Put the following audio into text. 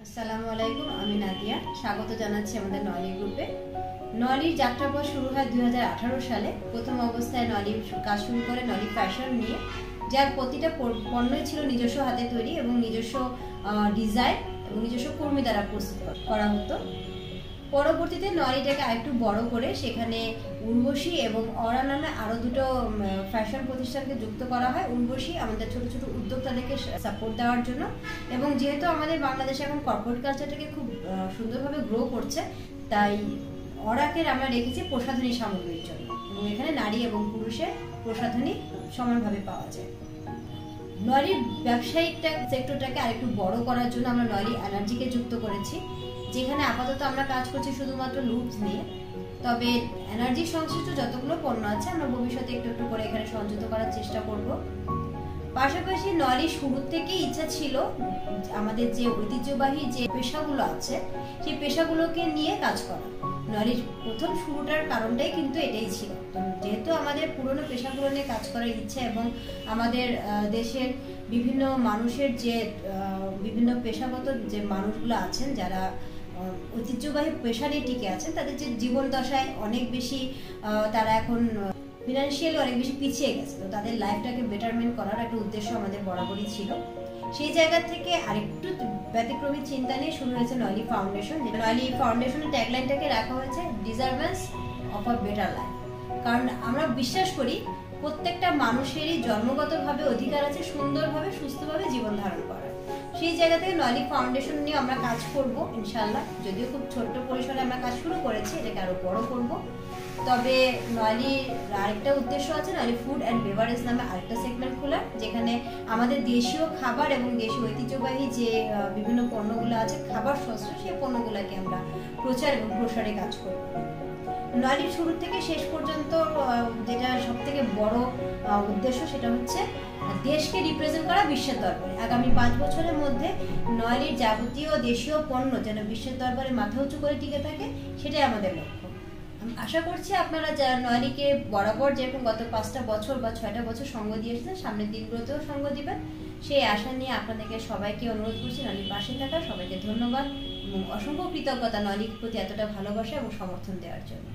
আসসালামু আলাইকুম, আমি নাদিয়া। স্বাগত জানাচ্ছি আমাদের নলি গ্রুপে। নলির যাত্রাপথ শুরু হয় 2018 সালে। প্রথম অবস্থায় নলি কাজ শুরু করে নলি ফ্যাশন নিয়ে, যার প্রতিটা পণ্যই ছিল নিজস্ব হাতে তৈরি এবং নিজস্ব ডিজাইন এবং নিজস্ব কর্মী দ্বারা প্রস্তুত করা হতো। পরবর্তীতে নলিটাকে আরেকটু বড় করে সেখানে উর্বশী এবং অরা নামে আরো দুটো ফ্যাশন প্রতিষ্ঠানকে যুক্ত করা হয়। উর্বশী আমাদের ছোট ছোট উদ্যোক্তাদেরকে সাপোর্ট দেওয়ার জন্য, এবং যেহেতু আমাদের বাংলাদেশে এখন কর্পোরেট কালচারটাকে খুব সুন্দরভাবে গ্রো করছে, তাই অরাকে আমরা রেখেছি প্রসাধনী সামগ্রীর জন্য, এবং এখানে নারী এবং পুরুষের প্রসাধনী সমানভাবে পাওয়া যায়। নলির ব্যবসায়িক সেক্টরটাকে আরেকটু বড় করার জন্য আমরা নলি এনার্জিকে যুক্ত করেছি, যেখানে আপাতত আমরা কাজ করছি শুধুমাত্র লুপস নিয়ে। তবে এনার্জি সংশ্লিষ্ট যতগুলো পণ্য আছে আমরা ভবিষ্যতে একটু একটু করে এখানে সংযুক্ত করার চেষ্টা করব। পাশাপাশি নলির শুরুর থেকেই ইচ্ছা ছিল আমাদের যে ঐতিহ্যবাহী যে পেশাগুলো আছে সেই পেশাগুলোকে নিয়ে কাজ করা। নলির প্রথম শুরুটার কারণটাই কিন্তু এটাই ছিল। যেহেতু আমাদের পুরনো পেশাগুলো নিয়ে কাজ করার ইচ্ছা এবং আমাদের দেশের বিভিন্ন মানুষের যে বিভিন্ন পেশাগত যে মানুষগুলো আছেন যারা ঐতিহ্যবাহী পেশা নিয়ে টিকে আছেন, তাদের যে জীবন দশায় অনেক বেশি তারা এখন ফিনান্সিয়ালি অনেক বেশি পিছিয়ে গেছে, তো তাদের লাইফটাকে বেটারমেন্ট করার একটা উদ্দেশ্য আমাদের বরাবরই ছিল। সেই জায়গা থেকে আরেকটু ব্যতিক্রমী চিন্তা নিয়ে শুরু হয়েছে নলি ফাউন্ডেশন। নলি ফাউন্ডেশনের ট্যাগলাইনটাকে রাখা হয়েছে ডিজার্ভেন্স অফ আ বেটার লাইফ। কারণ আমরা বিশ্বাস করি প্রত্যেকটা মানুষেরই জন্মগতভাবে অধিকার আছে সুন্দরভাবে সুস্থভাবে জীবন ধারণ করার। সেই জায়গা থেকে নলি ফাউন্ডেশন নিয়ে আমরা কাজ করব ইনশাআল্লাহ। যদিও খুব ছোট্ট পরিসরে আমরা কাজ শুরু করেছি, এটাকে আরো বড় করব। তবে নলির আরেকটা উদ্দেশ্য আছে, নলি ফুড অ্যান্ড বেভারেজ নামে আরেকটা সেগমেন্ট খোলার, যেখানে আমাদের দেশীয় খাবার এবং দেশীয় ঐতিহ্যবাহী যে বিভিন্ন পণ্যগুলো আছে খাবার শস্য, সেই পণ্যগুলোকে আমরা প্রচার এবং প্রসারে কাজ করব। নলির শুরু থেকে শেষ পর্যন্ত যেটা সব থেকে বড় উদ্দেশ্য সেটা হচ্ছে দেশকে রিপ্রেজেন্ট করা বিশ্বের দরবারে। আগামী 5 বছরের মধ্যে নলির যাবতীয় দেশীয় পণ্য যেন বিশ্বের দরবারে মাথা উঁচু করে টিকে থাকে, সেটাই আমাদের লক্ষ্য। আশা করছি আপনারা যারা নলিকে বরাবর যেরকম গত 5টা বছর বা 6টা বছর সঙ্গ দিয়ে এসেছেন, সামনের দিনগুলোতেও সঙ্গ দিবেন, সেই আশা নিয়ে আপনাদেরকে সবাইকে অনুরোধ করছি নলির পাশে থাকা। সবাইকে ধন্যবাদ এবং অসংখ্য কৃতজ্ঞতা নলির প্রতি এতটা ভালোবাসা এবং সমর্থন দেওয়ার জন্য।